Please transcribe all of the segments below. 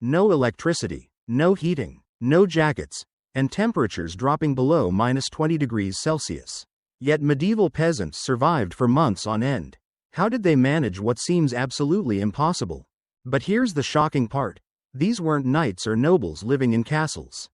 no electricity, no heating, no jackets, and temperatures dropping below -20 degrees Celsius. Yet medieval peasants survived for months on end. How did they manage what seems absolutely impossible? But here's the shocking part. These weren't knights or nobles living in castles.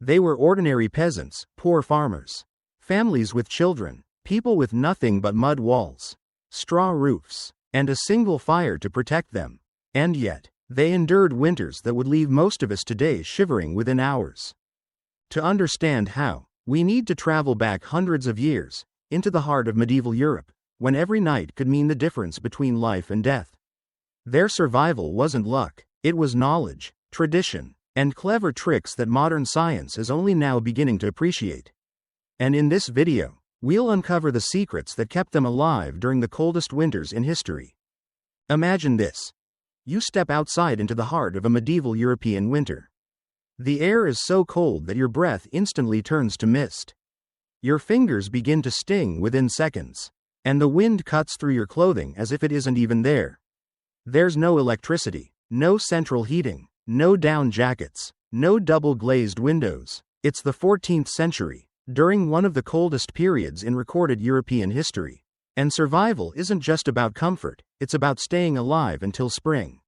They were ordinary peasants, poor farmers. Families with children, people with nothing but mud walls, straw roofs, and a single fire to protect them. And yet, they endured winters that would leave most of us today shivering within hours. To understand how, we need to travel back hundreds of years, into the heart of medieval Europe, when every night could mean the difference between life and death. Their survival wasn't luck, it was knowledge, tradition, and clever tricks that modern science is only now beginning to appreciate. And in this video, we'll uncover the secrets that kept them alive during the coldest winters in history. Imagine this. You step outside into the heart of a medieval European winter. The air is so cold that your breath instantly turns to mist. Your fingers begin to sting within seconds, and the wind cuts through your clothing as if it isn't even there. There's no electricity, no central heating, no down jackets, no double-glazed windows. It's the 14th century, during one of the coldest periods in recorded European history. And survival isn't just about comfort, it's about staying alive until spring.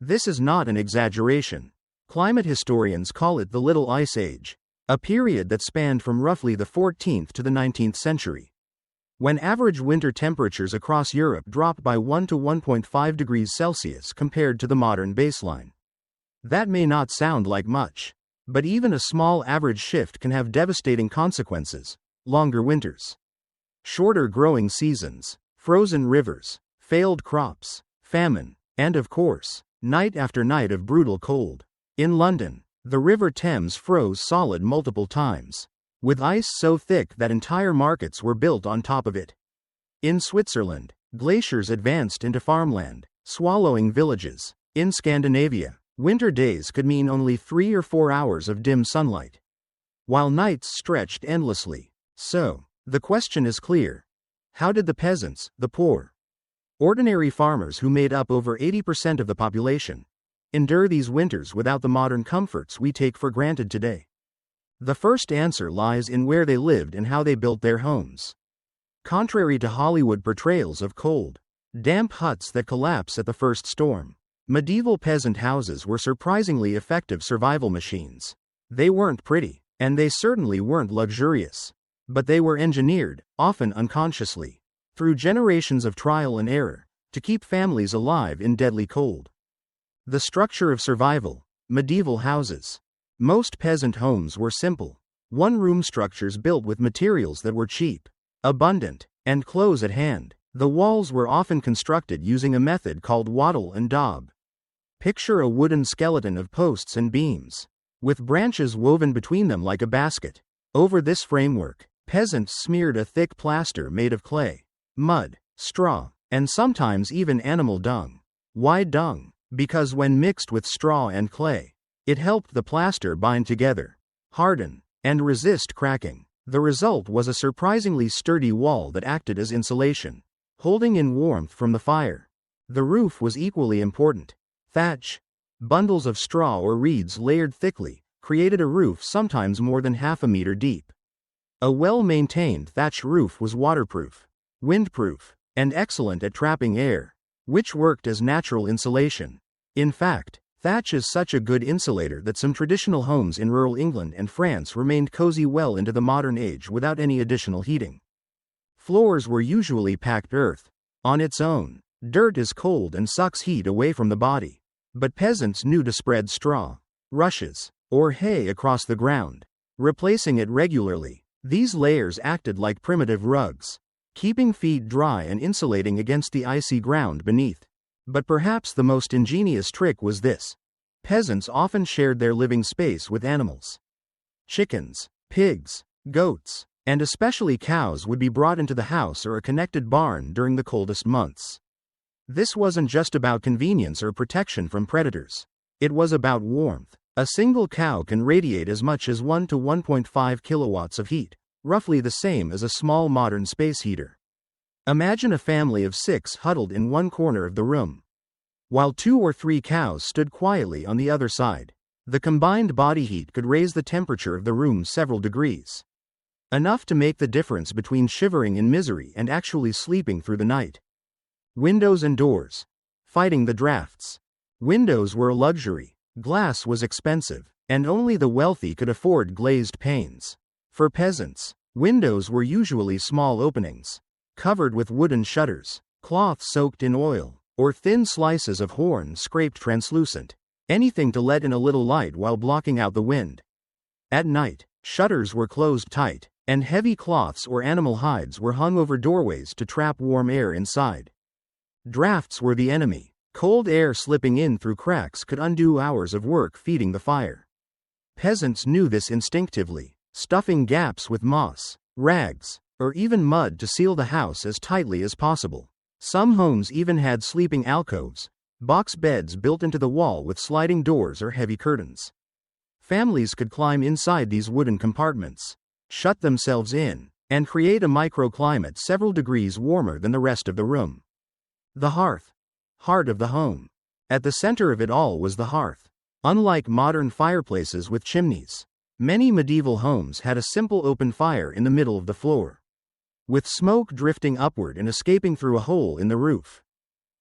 This is not an exaggeration. Climate historians call it the Little Ice Age, a period that spanned from roughly the 14th to the 19th century. When average winter temperatures across Europe dropped by 1 to 1.5 degrees Celsius compared to the modern baseline. That may not sound like much, but even a small average shift can have devastating consequences. Longer winters, shorter growing seasons, frozen rivers, failed crops, famine, and of course, night after night of brutal cold. In London, the River Thames froze solid multiple times, with ice so thick that entire markets were built on top of it. In Switzerland, glaciers advanced into farmland, swallowing villages. In Scandinavia, winter days could mean only 3 or 4 hours of dim sunlight, while nights stretched endlessly. So, the question is clear. How did the peasants, the poor, ordinary farmers who made up over 80% of the population, endure these winters without the modern comforts we take for granted today? The first answer lies in where they lived and how they built their homes. Contrary to Hollywood portrayals of cold, damp huts that collapse at the first storm, medieval peasant houses were surprisingly effective survival machines. They weren't pretty, and they certainly weren't luxurious. But they were engineered, often unconsciously, through generations of trial and error, to keep families alive in deadly cold. The structure of survival, medieval houses. Most peasant homes were simple, one-room structures built with materials that were cheap, abundant, and close at hand. The walls were often constructed using a method called wattle and daub. Picture a wooden skeleton of posts and beams, with branches woven between them like a basket. Over this framework, peasants smeared a thick plaster made of clay, mud, straw, and sometimes even animal dung. Why dung? Because when mixed with straw and clay, it helped the plaster bind together, harden, and resist cracking. The result was a surprisingly sturdy wall that acted as insulation, holding in warmth from the fire. The roof was equally important. Thatch, bundles of straw or reeds layered thickly, created a roof sometimes more than half a meter deep. A well-maintained thatch roof was waterproof, windproof, and excellent at trapping air, which worked as natural insulation. In fact, thatch is such a good insulator that some traditional homes in rural England and France remained cozy well into the modern age without any additional heating. Floors were usually packed earth. On its own, dirt is cold and sucks heat away from the body. But peasants knew to spread straw, rushes, or hay across the ground, replacing it regularly. These layers acted like primitive rugs, keeping feet dry and insulating against the icy ground beneath. But perhaps the most ingenious trick was this. Peasants often shared their living space with animals. Chickens, pigs, goats, and especially cows would be brought into the house or a connected barn during the coldest months. This wasn't just about convenience or protection from predators. It was about warmth. A single cow can radiate as much as 1 to 1.5 kilowatts of heat, roughly the same as a small modern space heater. Imagine a family of 6 huddled in one corner of the room. while 2 or 3 cows stood quietly on the other side. The combined body heat could raise the temperature of the room several degrees. Enough to make the difference between shivering in misery and actually sleeping through the night. Windows and doors. Fighting the drafts. Windows were a luxury, glass was expensive, and only the wealthy could afford glazed panes. For peasants, windows were usually small openings, covered with wooden shutters, cloth soaked in oil, or thin slices of horn scraped translucent, anything to let in a little light while blocking out the wind. At night, shutters were closed tight, and heavy cloths or animal hides were hung over doorways to trap warm air inside. Drafts were the enemy. Cold air slipping in through cracks could undo hours of work feeding the fire. Peasants knew this instinctively, stuffing gaps with moss, rags, or even mud to seal the house as tightly as possible. Some homes even had sleeping alcoves, box beds built into the wall with sliding doors or heavy curtains. Families could climb inside these wooden compartments, shut themselves in, and create a microclimate several degrees warmer than the rest of the room. The hearth. Heart of the home. At the center of it all was the hearth. Unlike modern fireplaces with chimneys, many medieval homes had a simple open fire in the middle of the floor, with smoke drifting upward and escaping through a hole in the roof.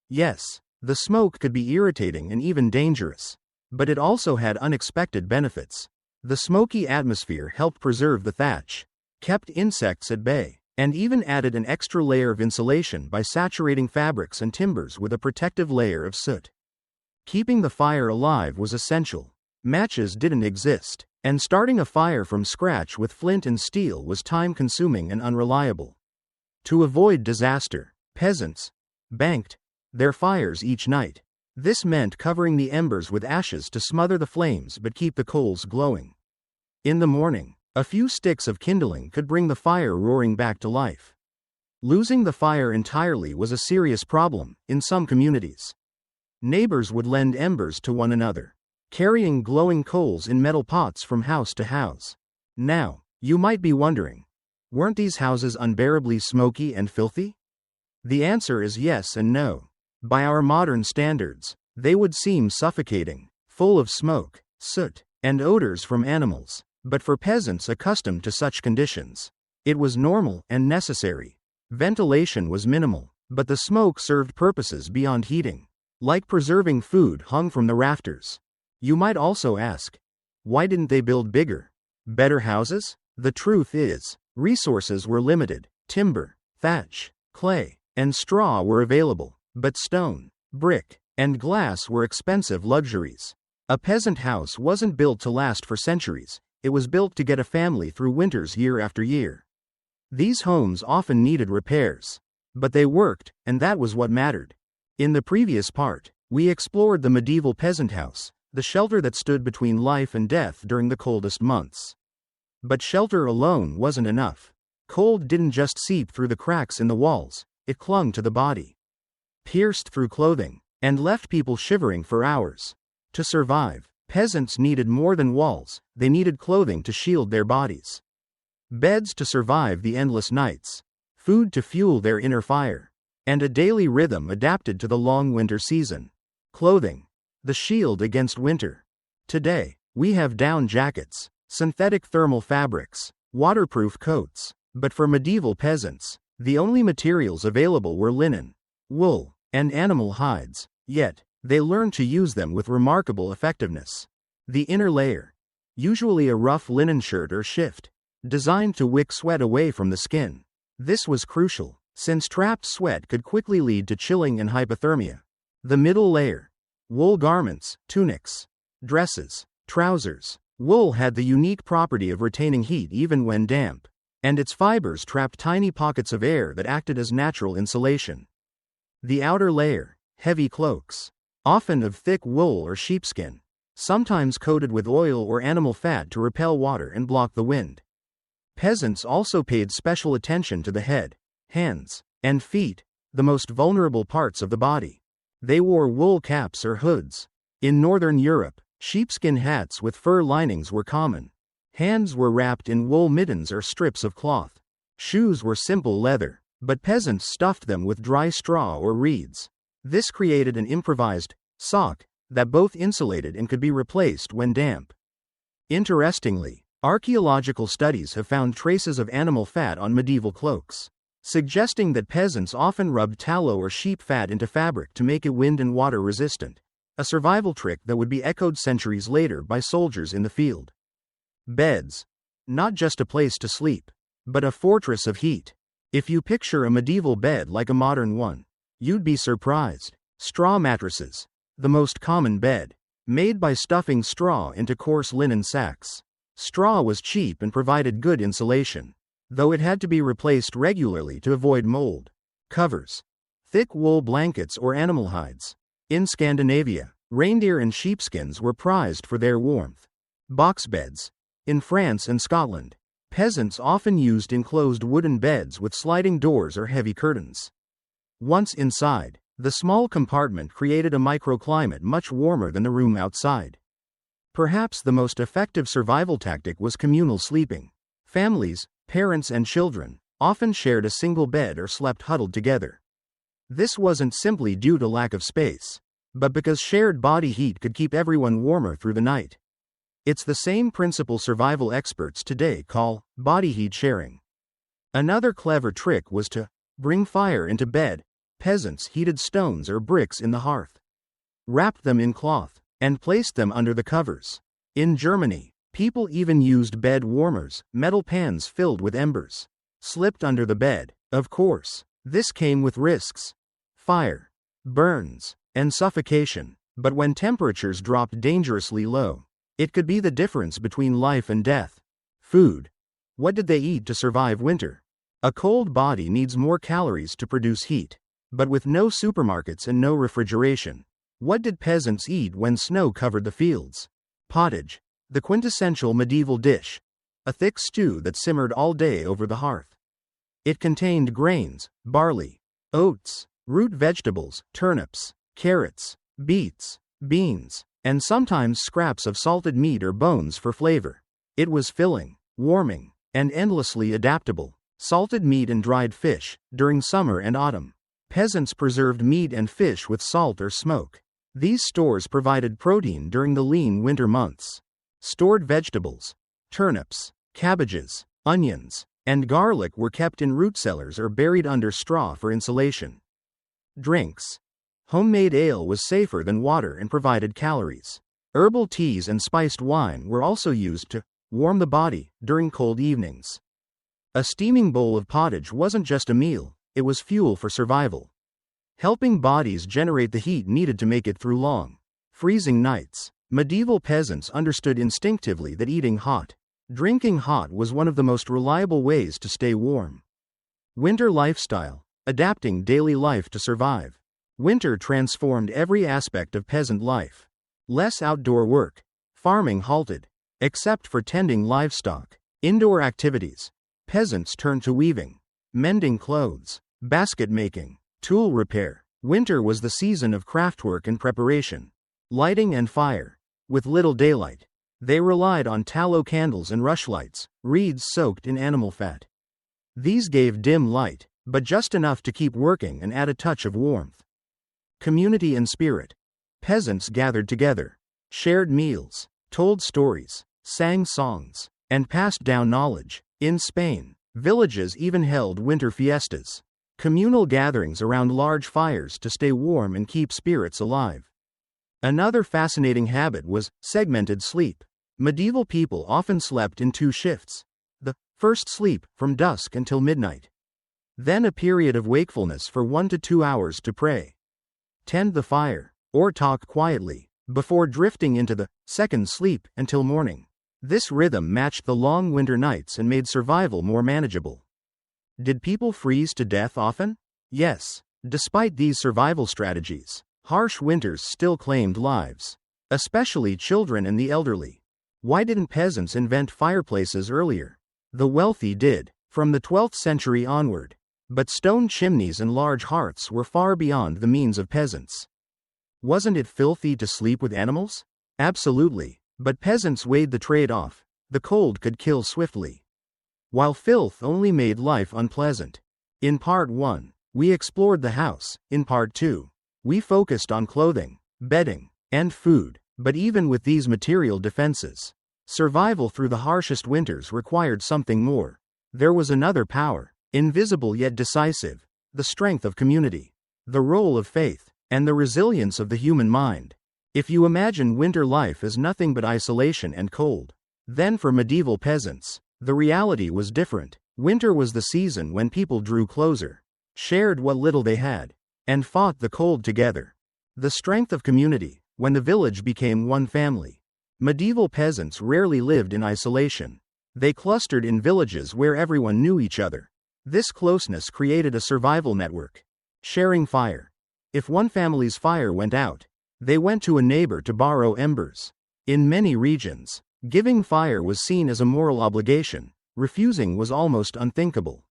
Yes, the smoke could be irritating and even dangerous, but it also had unexpected benefits. The smoky atmosphere helped preserve the thatch, kept insects at bay, and even added an extra layer of insulation by saturating fabrics and timbers with a protective layer of soot. Keeping the fire alive was essential. Matches didn't exist, and starting a fire from scratch with flint and steel was time-consuming and unreliable. To avoid disaster, peasants banked their fires each night. This meant covering the embers with ashes to smother the flames but keep the coals glowing. In the morning, a few sticks of kindling could bring the fire roaring back to life. Losing the fire entirely was a serious problem in some communities. Neighbors would lend embers to one another, carrying glowing coals in metal pots from house to house. Now, you might be wondering, weren't these houses unbearably smoky and filthy? The answer is yes and no. By our modern standards, they would seem suffocating, full of smoke, soot, and odors from animals. But for peasants accustomed to such conditions, it was normal and necessary. Ventilation was minimal, but the smoke served purposes beyond heating, like preserving food hung from the rafters. You might also ask, why didn't they build bigger, better houses? The truth is, resources were limited. Timber, thatch, clay, and straw were available, but stone, brick, and glass were expensive luxuries. A peasant house wasn't built to last for centuries. It was built to get a family through winters year after year. These homes often needed repairs, but they worked, and that was what mattered. In the previous part, we explored the medieval peasant house, the shelter that stood between life and death during the coldest months. But shelter alone wasn't enough. Cold didn't just seep through the cracks in the walls, it clung to the body, pierced through clothing, and left people shivering for hours. To survive, peasants needed more than walls, they needed clothing to shield their bodies, beds to survive the endless nights, food to fuel their inner fire, and a daily rhythm adapted to the long winter season. Clothing, the shield against winter. Today, we have down jackets, synthetic thermal fabrics, waterproof coats, but for medieval peasants, the only materials available were linen, wool, and animal hides, yet, they learned to use them with remarkable effectiveness. The inner layer, usually a rough linen shirt or shift, designed to wick sweat away from the skin. This was crucial, since trapped sweat could quickly lead to chilling and hypothermia. The middle layer, wool garments, tunics, dresses, trousers. Wool had the unique property of retaining heat even when damp, and its fibers trapped tiny pockets of air that acted as natural insulation. The outer layer, heavy cloaks, often of thick wool or sheepskin, sometimes coated with oil or animal fat to repel water and block the wind. Peasants also paid special attention to the head, hands, and feet, the most vulnerable parts of the body. They wore wool caps or hoods. In northern Europe, sheepskin hats with fur linings were common. Hands were wrapped in wool mittens or strips of cloth. Shoes were simple leather, but peasants stuffed them with dry straw or reeds. This created an improvised sock that both insulated and could be replaced when damp. Interestingly, archaeological studies have found traces of animal fat on medieval cloaks, suggesting that peasants often rubbed tallow or sheep fat into fabric to make it wind and water resistant, a survival trick that would be echoed centuries later by soldiers in the field. Beds. Not just a place to sleep, but a fortress of heat. If you picture a medieval bed like a modern one, you'd be surprised. Straw mattresses. The most common bed, made by stuffing straw into coarse linen sacks. Straw was cheap and provided good insulation, though it had to be replaced regularly to avoid mold. Covers. Thick wool blankets or animal hides. In Scandinavia, reindeer and sheepskins were prized for their warmth. Box beds. In France and Scotland, peasants often used enclosed wooden beds with sliding doors or heavy curtains. Once inside, the small compartment created a microclimate much warmer than the room outside. Perhaps the most effective survival tactic was communal sleeping. Families, parents and children, often shared a single bed or slept huddled together. This wasn't simply due to lack of space, but because shared body heat could keep everyone warmer through the night. It's the same principle survival experts today call body heat sharing. Another clever trick was to bring fire into bed. Peasants heated stones or bricks in the hearth, wrapped them in cloth, and placed them under the covers. In Germany, people even used bed warmers, metal pans filled with embers, slipped under the bed. Of course, this came with risks: fire, burns, and suffocation. But when temperatures dropped dangerously low, it could be the difference between life and death. Food. What did they eat to survive winter? A cold body needs more calories to produce heat. But with no supermarkets and no refrigeration, what did peasants eat when snow covered the fields? Pottage. The quintessential medieval dish. A thick stew that simmered all day over the hearth. It contained grains, barley, oats, root vegetables, turnips, carrots, beets, beans, and sometimes scraps of salted meat or bones for flavor. It was filling, warming, and endlessly adaptable. Salted meat and dried fish, during summer and autumn. Peasants preserved meat and fish with salt or smoke. These stores provided protein during the lean winter months. Stored vegetables, turnips, cabbages, onions, and garlic were kept in root cellars or buried under straw for insulation. Drinks. Homemade ale was safer than water and provided calories. Herbal teas and spiced wine were also used to warm the body during cold evenings. A steaming bowl of pottage wasn't just a meal, it was fuel for survival, helping bodies generate the heat needed to make it through long, freezing nights. Medieval peasants understood instinctively that eating hot, drinking hot was one of the most reliable ways to stay warm. Winter lifestyle. Adapting daily life to survive. Winter transformed every aspect of peasant life. Less outdoor work. Farming halted, except for tending livestock. Indoor activities. Peasants turned to weaving, mending clothes, basket making, tool repair. Winter was the season of craftwork and preparation. Lighting and fire. With little daylight, they relied on tallow candles and rushlights, reeds soaked in animal fat. These gave dim light, but just enough to keep working and add a touch of warmth. Community and spirit. Peasants gathered together, shared meals, told stories, sang songs, and passed down knowledge. In Spain, villages even held winter fiestas, communal gatherings around large fires to stay warm and keep spirits alive. Another fascinating habit was segmented sleep. Medieval people often slept in 2 shifts. The first sleep, from dusk until midnight. Then a period of wakefulness for 1 to 2 hours to pray, tend the fire, or talk quietly, before drifting into the second sleep until morning. This rhythm matched the long winter nights and made survival more manageable. Did people freeze to death often? Yes. Despite these survival strategies, harsh winters still claimed lives, especially children and the elderly. Why didn't peasants invent fireplaces earlier? The wealthy did, from the 12th century onward. But stone chimneys and large hearths were far beyond the means of peasants. Wasn't it filthy to sleep with animals? Absolutely, but peasants weighed the trade-off. The cold could kill swiftly, while filth only made life unpleasant. In part 1, we explored the house. In part 2, We focused on clothing, bedding, and food, but even with these material defenses, survival through the harshest winters required something more. There was another power, invisible yet decisive: the strength of community, the role of faith, and the resilience of the human mind. If you imagine winter life as nothing but isolation and cold, then for medieval peasants, the reality was different. Winter was the season when people drew closer, shared what little they had, and fought the cold together. The strength of community, when the village became one family. Medieval peasants rarely lived in isolation. They clustered in villages where everyone knew each other. This closeness created a survival network. Sharing fire. If one family's fire went out, they went to a neighbor to borrow embers. In many regions, giving fire was seen as a moral obligation. Refusing was almost unthinkable.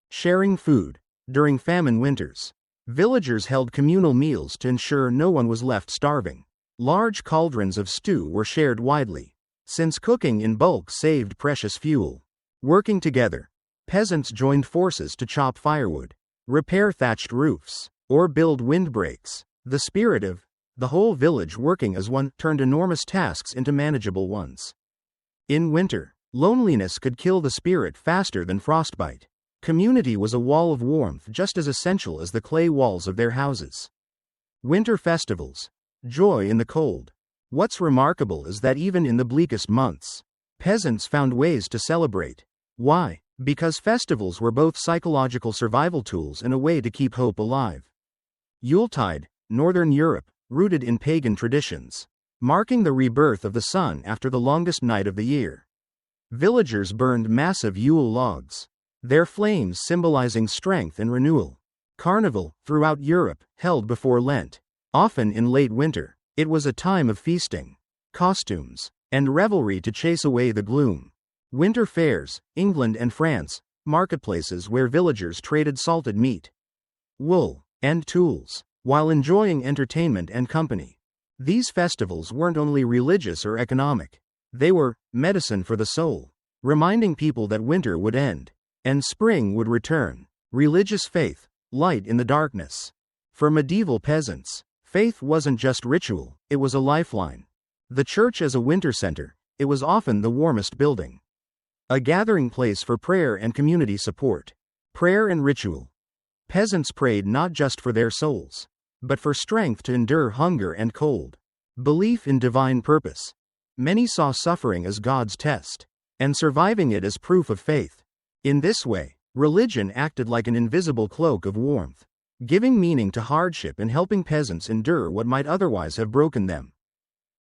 Sharing food. During famine winters, villagers held communal meals to ensure no one was left starving. Large cauldrons of stew were shared widely, since cooking in bulk saved precious fuel. Working together, peasants joined forces to chop firewood, repair thatched roofs, or build windbreaks. The spirit of the whole village working as one turned enormous tasks into manageable ones. In winter, loneliness could kill the spirit faster than frostbite. Community was a wall of warmth just as essential as the clay walls of their houses. Winter festivals. Joy in the cold. What's remarkable is that even in the bleakest months, peasants found ways to celebrate. Why? Because festivals were both psychological survival tools and a way to keep hope alive. Yuletide, Northern Europe, rooted in pagan traditions, marking the rebirth of the sun after the longest night of the year. Villagers burned massive Yule logs, their flames symbolizing strength and renewal. Carnival, throughout Europe, held before Lent, often in late winter. It was a time of feasting, costumes, and revelry to chase away the gloom. Winter fairs, England and France, marketplaces where villagers traded salted meat, wool, and tools, while enjoying entertainment and company. These festivals weren't only religious or economic. They were medicine for the soul, reminding people that winter would end and spring would return. Religious faith, light in the darkness. For medieval peasants, faith wasn't just ritual, it was a lifeline. The church as a winter center, it was often the warmest building. A gathering place for prayer and community support. Prayer and ritual. Peasants prayed not just for their souls, but for strength to endure hunger and cold. Belief in divine purpose. Many saw suffering as God's test, and surviving it as proof of faith. In this way, religion acted like an invisible cloak of warmth, giving meaning to hardship and helping peasants endure what might otherwise have broken them.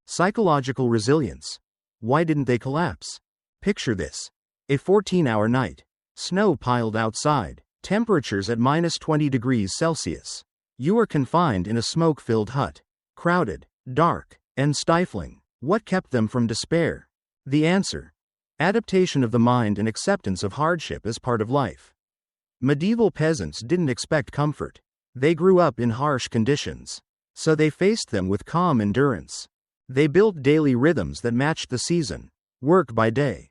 Psychological resilience. Why didn't they collapse? Picture this. A 14-hour night. Snow piled outside. Temperatures at -20 degrees Celsius. You are confined in a smoke-filled hut. Crowded, dark, and stifling. What kept them from despair? The answer: adaptation of the mind and acceptance of hardship as part of life. Medieval peasants didn't expect comfort. They grew up in harsh conditions, so they faced them with calm endurance. They built daily rhythms that matched the season. Work by day,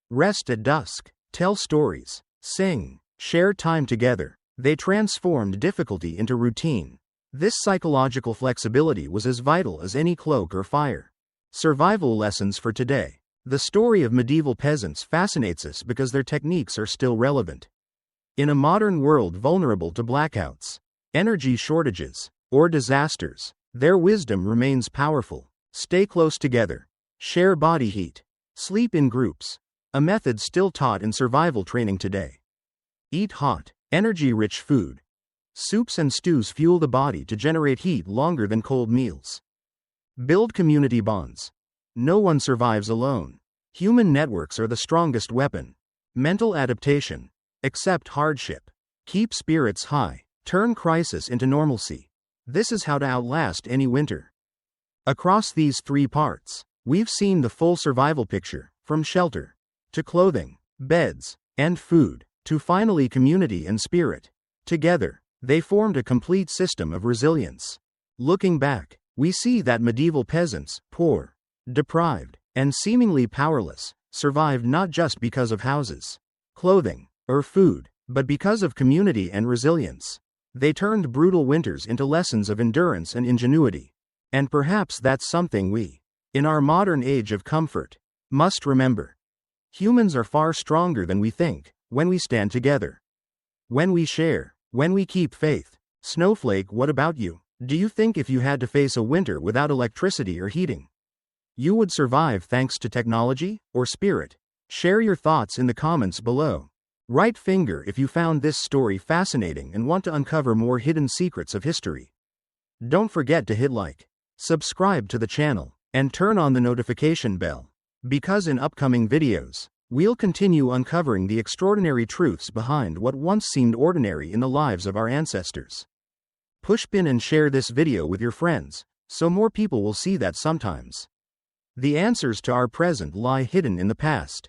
rest at dusk, tell stories, sing, share time together. They transformed difficulty into routine. This psychological flexibility was as vital as any cloak or fire. Survival lessons for today. The story of medieval peasants fascinates us because their techniques are still relevant. In a modern world vulnerable to blackouts, energy shortages, or disasters, their wisdom remains powerful. Stay close together. Share body heat. Sleep in groups. A method still taught in survival training today. Eat hot, energy-rich food. Soups and stews fuel the body to generate heat longer than cold meals. Build community bonds. No one survives alone. Human networks are the strongest weapon. Mental adaptation. Accept hardship. Keep spirits high. Turn crisis into normalcy. This is how to outlast any winter. Across these three parts, we've seen the full survival picture, from shelter, to clothing, beds, and food, to finally community and spirit. Together, they formed a complete system of resilience. Looking back, we see that medieval peasants, poor, deprived, and seemingly powerless, survived not just because of houses, clothing, or food, but because of community and resilience. They turned brutal winters into lessons of endurance and ingenuity. And perhaps that's something we, in our modern age of comfort, must remember. Humans are far stronger than we think, when we stand together. When we share, when we keep faith. Snowflake, what about you? Do you think if you had to face a winter without electricity or heating, you would survive thanks to technology or spirit? Share your thoughts in the comments below. Right finger if you found this story fascinating and want to uncover more hidden secrets of history. Don't forget to hit like, subscribe to the channel, and turn on the notification bell, because in upcoming videos, we'll continue uncovering the extraordinary truths behind what once seemed ordinary in the lives of our ancestors. Push pin and share this video with your friends, so more people will see that sometimes the answers to our present lie hidden in the past.